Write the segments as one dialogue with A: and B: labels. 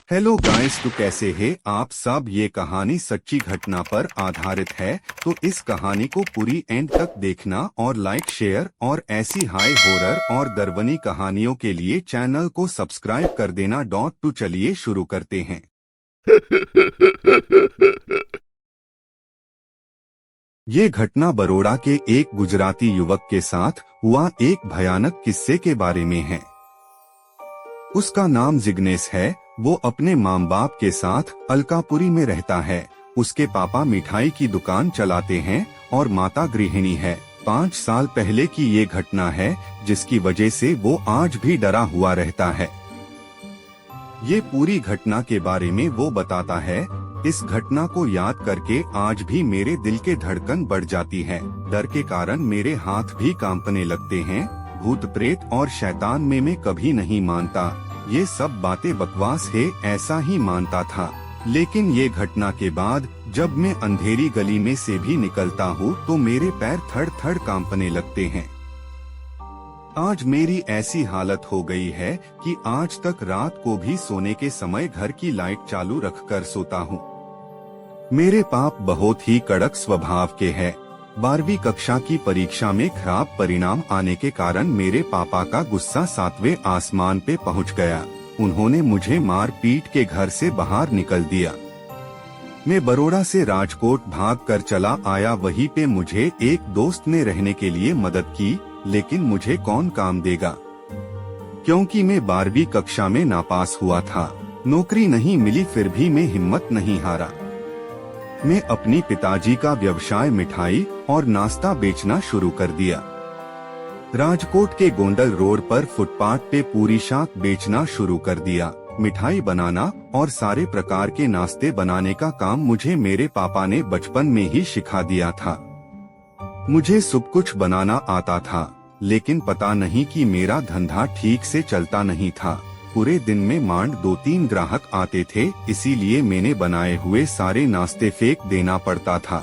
A: Hello guys, तो कैसे हैं आप सब। ये कहानी सच्ची घटना पर आधारित है, तो इस कहानी को पूरी एंड तक देखना और लाइक शेयर और ऐसी हाई हॉरर और दर्वनी कहानियों के लिए चैनल को सब्सक्राइब कर देना। तो चलिए शुरू करते हैं। ये घटना बरोड़ा के एक गुजराती युवक के साथ हुआ एक भयानक किस्से के बारे में है। उसका नाम जिग्नेश है। वो अपने माँ बाप के साथ अलकापुरी में रहता है। उसके पापा मिठाई की दुकान चलाते हैं और माता गृहिणी है। 5 साल पहले की ये घटना है, जिसकी वजह से वो आज भी डरा हुआ रहता है। ये पूरी घटना के बारे में वो बताता है। इस घटना को याद करके आज भी मेरे दिल के धड़कन बढ़ जाती है। डर के कारण मेरे हाथ भी कांपने लगते हैं। भूत प्रेत और शैतान में मैं कभी नहीं मानता। ये सब बातें बकवास है, ऐसा ही मानता था। लेकिन ये घटना के बाद जब मैं अंधेरी गली में से भी निकलता हूँ तो मेरे पैर थड़ थड़ कांपने लगते हैं। आज मेरी ऐसी हालत हो गई है कि आज तक रात को भी सोने के समय घर की लाइट चालू रखकर सोता हूँ। मेरे पाप बहुत ही कड़क स्वभाव के हैं। 12वीं कक्षा की परीक्षा में खराब परिणाम आने के कारण मेरे पापा का गुस्सा 7वें आसमान पे पहुंच गया। उन्होंने मुझे मार पीट के घर से बाहर निकल दिया। मैं बरोड़ा से राजकोट भाग कर चला आया। वहीं पे मुझे एक दोस्त ने रहने के लिए मदद की, लेकिन मुझे कौन काम देगा, क्योंकि मैं 12वीं कक्षा में नापास हुआ था। नौकरी नहीं मिली, फिर भी मैं हिम्मत नहीं हारा। मैं अपनी पिताजी का व्यवसाय मिठाई और नाश्ता बेचना शुरू कर दिया। राजकोट के गोंडल रोड पर फुटपाथ पे पूरी शाक बेचना शुरू कर दिया। मिठाई बनाना और सारे प्रकार के नाश्ते बनाने का काम मुझे मेरे पापा ने बचपन में ही सिखा दिया था। मुझे सब कुछ बनाना आता था, लेकिन पता नहीं कि मेरा धंधा ठीक से चलता नहीं था। पूरे दिन में मांड 2-3 ग्राहक आते थे, इसीलिए मैंने बनाए हुए सारे नाश्ते फेंक देना पड़ता था।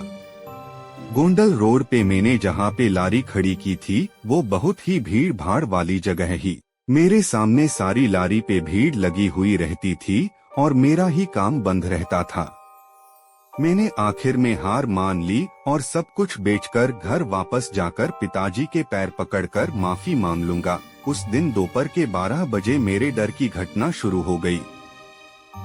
A: गोंडल रोड पे मैंने जहाँ पे लारी खड़ी की थी, वो बहुत ही भीड़ भाड़ वाली जगह ही। मेरे सामने सारी लारी पे भीड़ लगी हुई रहती थी और मेरा ही काम बंद रहता था। मैंने आखिर में हार मान ली और सब कुछ बेचकर घर वापस जाकर पिताजी के पैर पकड़कर माफी मांग लूंगा। उस दिन दोपहर के 12 बजे मेरे डर की घटना शुरू हो गई।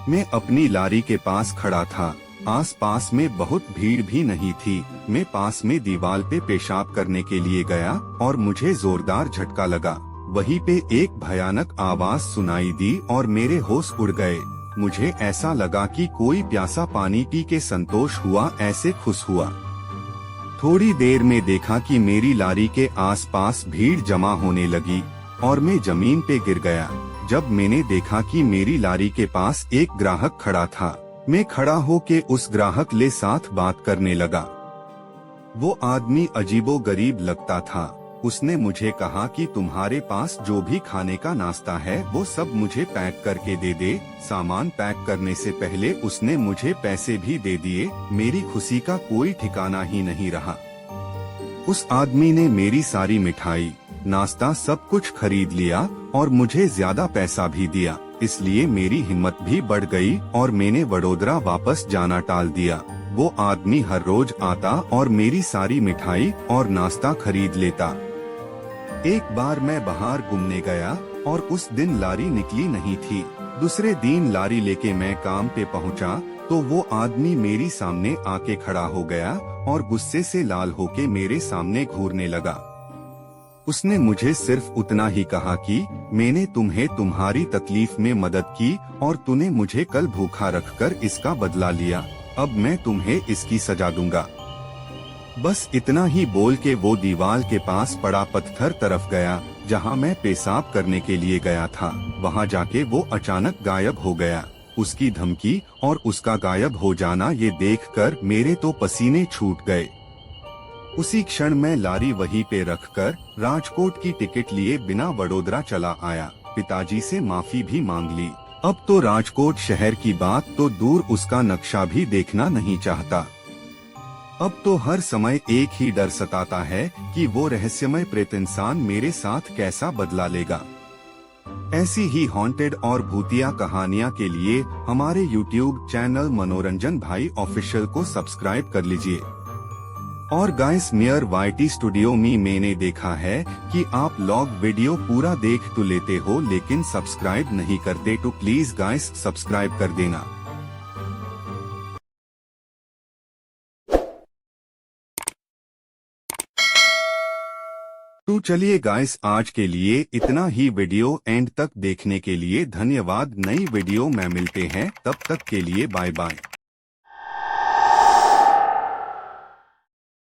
A: मैं अपनी लारी के पास खड़ा था। आसपास में बहुत भीड़ भी नहीं थी। मैं पास में दीवार पे पेशाब करने के लिए गया और मुझे जोरदार झटका लगा। वहीं पे एक भयानक आवाज सुनाई दी और मेरे होश उड़ गए। मुझे ऐसा लगा कि कोई प्यासा पानी पी के संतोष हुआ, ऐसे खुश हुआ। थोड़ी देर में देखा कि मेरी लारी के आसपास भीड़ जमा होने लगी और मैं जमीन पे गिर गया। जब मैंने देखा कि मेरी लारी के पास एक ग्राहक खड़ा था, मैं खड़ा होके उस ग्राहक ले साथ बात करने लगा। वो आदमी अजीबोगरीब लगता था। उसने मुझे कहा कि तुम्हारे पास जो भी खाने का नाश्ता है वो सब मुझे पैक करके दे दे। सामान पैक करने से पहले उसने मुझे पैसे भी दे दिए। मेरी खुशी का कोई ठिकाना ही नहीं रहा। उस आदमी ने मेरी सारी मिठाई, नाश्ता सब कुछ खरीद लिया और मुझे ज्यादा पैसा भी दिया। इसलिए मेरी हिम्मत भी बढ़ गई और मैंने वडोदरा वापस जाना टाल दिया। वो आदमी हर रोज आता और मेरी सारी मिठाई और नाश्ता खरीद लेता। एक बार मैं बाहर घूमने गया और उस दिन लारी निकली नहीं थी। दूसरे दिन लारी लेके मैं काम पे पहुंचा तो वो आदमी मेरी सामने आके खड़ा हो गया और गुस्से से लाल होके मेरे सामने घूरने लगा। उसने मुझे सिर्फ उतना ही कहा कि मैंने तुम्हें तुम्हारी तकलीफ में मदद की और तूने मुझे कल भूखा रखकर इसका बदला लिया। अब मैं तुम्हें इसकी सजा दूंगा। बस इतना ही बोल के वो दीवार के पास पड़ा पत्थर तरफ गया जहां मैं पेशाब करने के लिए गया था। वहां जाके वो अचानक गायब हो गया। उसकी धमकी और उसका गायब हो जाना ये देखकर मेरे तो पसीने छूट गए। उसी क्षण मैं लारी वहीं पे रखकर राजकोट की टिकट लिए बिना वडोदरा चला आया। पिताजी से माफी भी मांग ली। अब तो राजकोट शहर की बात तो दूर, उसका नक्शा भी देखना नहीं चाहता। अब तो हर समय एक ही डर सताता है कि वो रहस्यमय प्रेत इंसान मेरे साथ कैसा बदला लेगा। ऐसी ही हॉन्टेड और भूतिया कहानियाँ के लिए हमारे YouTube चैनल मनोरंजन भाई ऑफिशियल को सब्सक्राइब कर लीजिए। और गाइस नियर वाईटी स्टूडियो में मैंने देखा है कि आप लोग वीडियो पूरा देख तो लेते हो लेकिन सब्सक्राइब नहीं करते, तो प्लीज गाइस सब्सक्राइब कर देना। तो चलिए गाइस आज के लिए इतना ही। वीडियो एंड तक देखने के लिए धन्यवाद। नई वीडियो में मिलते हैं, तब तक के लिए बाय बाय।